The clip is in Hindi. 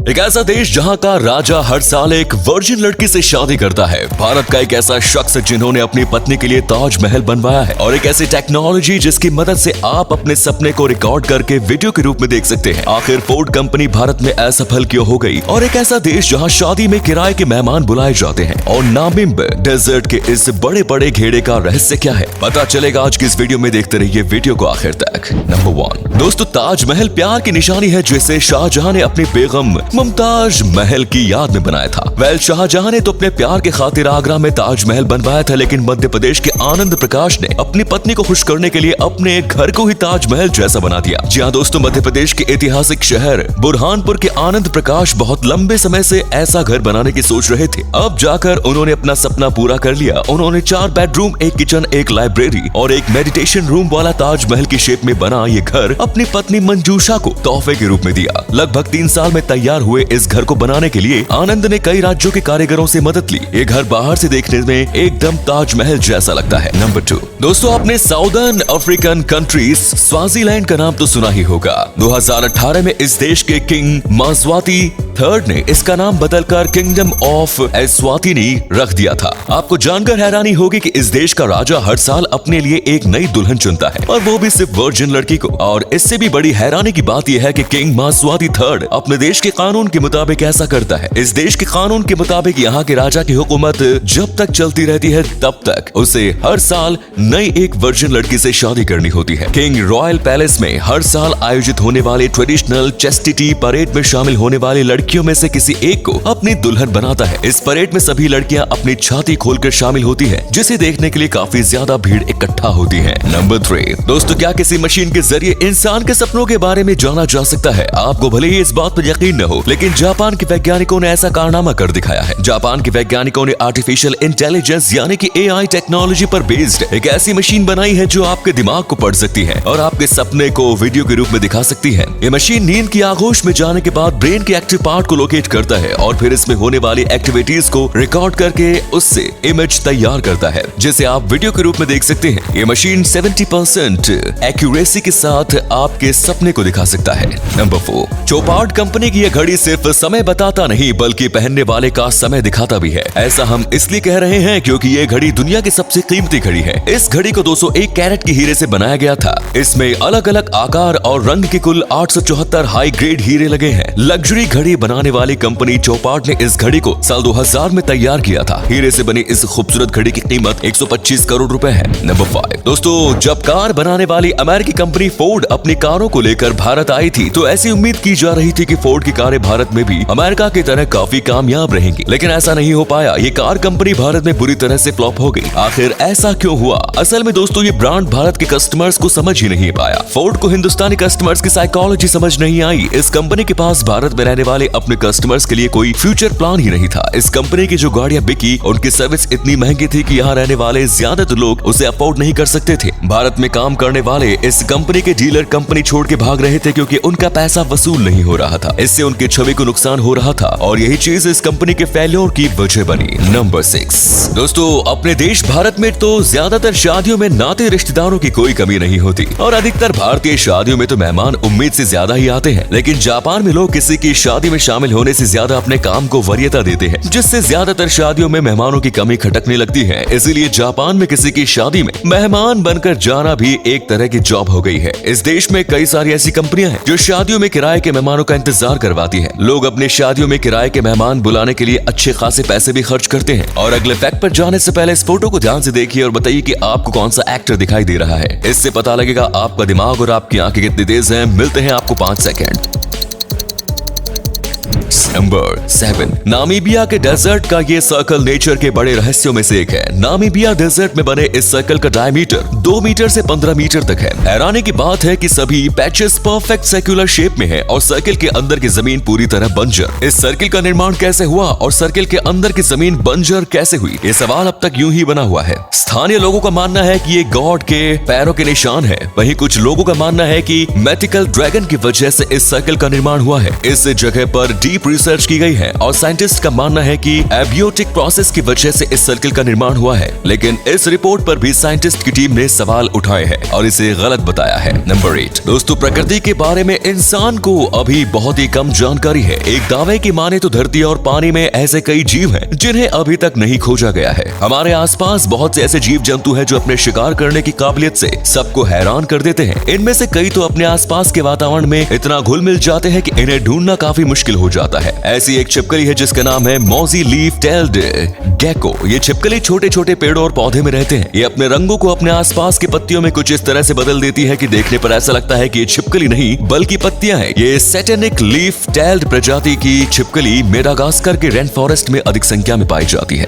एक ऐसा देश जहां का राजा हर साल एक वर्जिन लड़की से शादी करता है। भारत का एक ऐसा शख्स जिन्होंने अपनी पत्नी के लिए ताजमहल बनवाया है और एक ऐसी टेक्नोलॉजी जिसकी मदद से आप अपने सपने को रिकॉर्ड करके वीडियो के रूप में देख सकते हैं। आखिर फोर्ड कंपनी भारत में असफल क्यों हो गई? और एक ऐसा देश जहां शादी में किराए के मेहमान बुलाए जाते हैं और नामिब डेजर्ट के इस बड़े बड़े घेरे का रहस्य क्या है, पता चलेगा आज की इस वीडियो में। देखते रहिए वीडियो को आखिर तक। नंबर 1 दोस्तों, ताजमहल प्यार की निशानी है जिसे शाहजहां ने अपनी बेगम मुमताज महल की याद में बनाया था। शाहजहां ने तो अपने प्यार के खातिर आगरा में ताजमहल बनवाया था, लेकिन मध्य प्रदेश के आनंद प्रकाश ने अपनी पत्नी को खुश करने के लिए अपने घर को ही ताजमहल जैसा बना दिया। जी हाँ दोस्तों, मध्य प्रदेश के ऐतिहासिक शहर बुरहानपुर के आनंद प्रकाश बहुत लंबे समय से ऐसा घर बनाने की सोच रहे थे। अब जाकर उन्होंने अपना सपना पूरा कर लिया। उन्होंने 4 बेडरूम, एक किचन, एक लाइब्रेरी और एक मेडिटेशन रूम वाला ताजमहल की शेप में बना ये घर अपनी पत्नी मंजूषा को तोहफे के रूप में दिया। लगभग 3 साल में तैयार हुए इस घर को बनाने के लिए आनंद ने कई राज्यों के कारीगरों से मदद ली। ये घर बाहर से देखने में एकदम ताजमहल जैसा लगता है। नंबर 2 दोस्तों, आपने साउदर्न अफ्रीकन कंट्रीज स्वाजीलैंड का नाम तो सुना ही होगा। 2018 में इस देश के किंग मास्वाती III ने इसका नाम बदलकर किंगडम ऑफ एस्वातिनी रख दिया था। आपको जानकर हैरानी होगी कि इस देश का राजा हर साल अपने लिए एक नई दुल्हन चुनता है और वो भी सिर्फ वर्जिन लड़की को। और इससे भी बड़ी हैरानी की बात यह है कि किंग मास्वाती III अपने देश के कानून के मुताबिक ऐसा करता है। इस देश के कानून के मुताबिक यहाँ के राजा की हुकूमत जब तक चलती रहती है तब तक उसे हर साल नई एक वर्जिन लड़की से शादी करनी होती है। किंग रॉयल पैलेस में हर साल आयोजित होने वाले ट्रेडिशनल चेस्टिटी परेड में शामिल होने वाली लड़कियों में से किसी एक को अपनी दुल्हन बनाता है। इस परेड में सभी लड़कियां अपनी छाती खोलकर शामिल होती हैं, जिसे देखने के लिए काफी ज्यादा भीड़ इकट्ठा होती है। नंबर 3 दोस्तों, क्या किसी मशीन के जरिए इंसान के सपनों के बारे में जाना जा सकता है? आपको भले ही इस बात पर यकीन न हो, लेकिन जापान के वैज्ञानिकों ने ऐसा कारनामा कर दिखाया है। जापान के वैज्ञानिकों ने आर्टिफिशियल इंटेलिजेंस यानी कि AI टेक्नोलॉजी पर बेस्ड एक ऐसी मशीन बनाई है जो आपके दिमाग को पढ़ सकती है और आपके सपने को वीडियो के रूप में दिखा सकती है। ये मशीन नींद की आगोश में जाने के बाद ब्रेन के एक्टिव पार्ट को लोकेट करता है और फिर इसमें होने वाली एक्टिविटीज को रिकॉर्ड करके उससे इमेज तैयार करता है, जिसे आप वीडियो के रूप में देख सकते हैं। ये मशीन 70% एक्यूरेसी के साथ आपके सपने को दिखा सकता है। नंबर 4 चोपार्ड कंपनी की यह घड़ी सिर्फ समय बताता नहीं बल्कि पहनने वाले का समय दिखाता भी है। ऐसा हम इसलिए कह रहे हैं क्योंकि ये घड़ी दुनिया की सबसे कीमती घड़ी है। इस घड़ी को 201 कैरेट के हीरे से बनाया गया था। इसमें अलग अलग आकार और रंग के कुल 874 हाई ग्रेड हीरे लगे हैं। लग्जरी घड़ी बनाने वाली कंपनी चोपार्ड ने इस घड़ी को साल 2000 में तैयार किया था। हीरे से बनी इस खूबसूरत घड़ी की कीमत 125 करोड़ रुपए है। नंबर 5 दोस्तों, जब कार बनाने वाली अमेरिकी कंपनी फोर्ड अपनी कारों को लेकर भारत आई थी तो ऐसी उम्मीद की जा रही थी कि फोर्ड की कारें भारत में भी अमेरिका की तरह काफी कामयाब रहेंगी, लेकिन ऐसा नहीं हो पाया। ये कार कंपनी भारत में बुरी तरह से फ्लॉप हो गई। आखिर ऐसा क्यों हुआ? असल में दोस्तों, ये ब्रांड भारत के कस्टमर्स को समझ ही नहीं पाया। फोर्ड को हिंदुस्तानी कस्टमर्स की साइकोलॉजी समझ नहीं आई। इस कंपनी के पास भारत में रहने वाले अपने कस्टमर्स के लिए कोई फ्यूचर प्लान ही नहीं था। इस कंपनी की जो गाड़ियां बिकी उनकी सर्विस इतनी महंगी थी कि यहाँ रहने वाले ज्यादातर लोग उसे अफोर्ड नहीं कर सकते थे। भारत में काम करने वाले इस कंपनी के डीलर कंपनी छोड़ के भाग रहे थे क्योंकि उनका पैसा वसूल नहीं हो रहा था। इससे उनकी छवि को नुकसान हो रहा था और यही चीज इस कंपनी के फेल्योर की वजह बनी। नंबर 6 दोस्तों, अपने देश भारत में तो ज्यादातर शादियों में नाते रिश्तेदारों की कोई कमी नहीं होती और अधिकतर भारतीय शादियों में तो मेहमान उम्मीद से ज्यादा ही आते हैं। लेकिन जापान में लोग किसी की शादी में शामिल होने से ज्यादा अपने काम को वरीयता देते हैं, जिससे ज्यादातर शादियों में मेहमानों की कमी खटकने लगती है। इसीलिए जापान में किसी की शादी में मेहमान बनकर जाना भी एक तरह की जॉब हो गई है। इस देश में कई सारी ऐसी कंपनियां हैं जो शादियों में किराए के मेहमानों का इंतजार करवाती हैं। लोग अपने शादियों में किराए के मेहमान बुलाने के लिए अच्छे खासे पैसे भी खर्च करते हैं। और अगले फैक्ट पर जाने से पहले इस फोटो को ध्यान से देखिए और बताइए कि आपको कौन सा एक्टर दिखाई दे रहा है। इससे पता लगेगा आपका दिमाग और आपकी आंखें कितनी तेज हैं। मिलते हैं आपको 5 सेकंड। नंबर 7 नामीबिया के डेजर्ट का ये सर्कल नेचर के बड़े रहस्यों में से एक है। नामीबिया डेजर्ट में बने इस सर्कल का डायमीटर 2 मीटर से 15 मीटर तक है। हैरानी की बात है कि सभी पैचेस परफेक्ट सर्कुलर शेप में है और सर्कल के अंदर की जमीन पूरी तरह बंजर। इस सर्कल का निर्माण कैसे हुआ और सर्कल के अंदर की जमीन बंजर कैसे हुई, ये सवाल अब तक यूं ही बना हुआ है। स्थानीय लोगों का मानना है कि ये गॉड के पैरों के निशान है। वहीं कुछ लोगों का मानना है कि मैथिकल ड्रैगन की वजह से इस सर्कल का निर्माण हुआ है। इस जगह पर डीप रिसर्च की गई है और साइंटिस्ट का मानना है कि एबियोटिक प्रोसेस की वजह से इस सर्किल का निर्माण हुआ है। लेकिन इस रिपोर्ट पर भी साइंटिस्ट की टीम ने सवाल उठाए हैं और इसे गलत बताया है। नंबर 8 दोस्तों, प्रकृति के बारे में इंसान को अभी बहुत ही कम जानकारी है। एक दावे की माने तो धरती और पानी में ऐसे कई जीव हैं जिन्हें अभी तक नहीं खोजा गया है। हमारे आसपास बहुत से ऐसे जीव जंतु हैं जो अपने शिकार करने की काबिलियत से सबको हैरान कर देते हैं। इनमें से कई तो अपने आसपास के वातावरण में इतना घुल मिल जाते हैं कि इन्हें ढूंढना काफी मुश्किल हो जाता है। ऐसी एक छिपकली है जिसका नाम है मॉजी लीफ टेल्ड गेको। ये छिपकली छोटे छोटे पेड़ों और पौधे में रहते हैं। ये अपने रंगों को अपने आसपास के पत्तियों में कुछ इस तरह से बदल देती है कि देखने पर ऐसा लगता है कि ये छिपकली नहीं बल्कि पत्तियां हैं। ये सैटेनिक लीफ टेल्ड प्रजाति की छिपकली मेडागास्कर के रेन फॉरेस्ट में अधिक संख्या में पाई जाती है।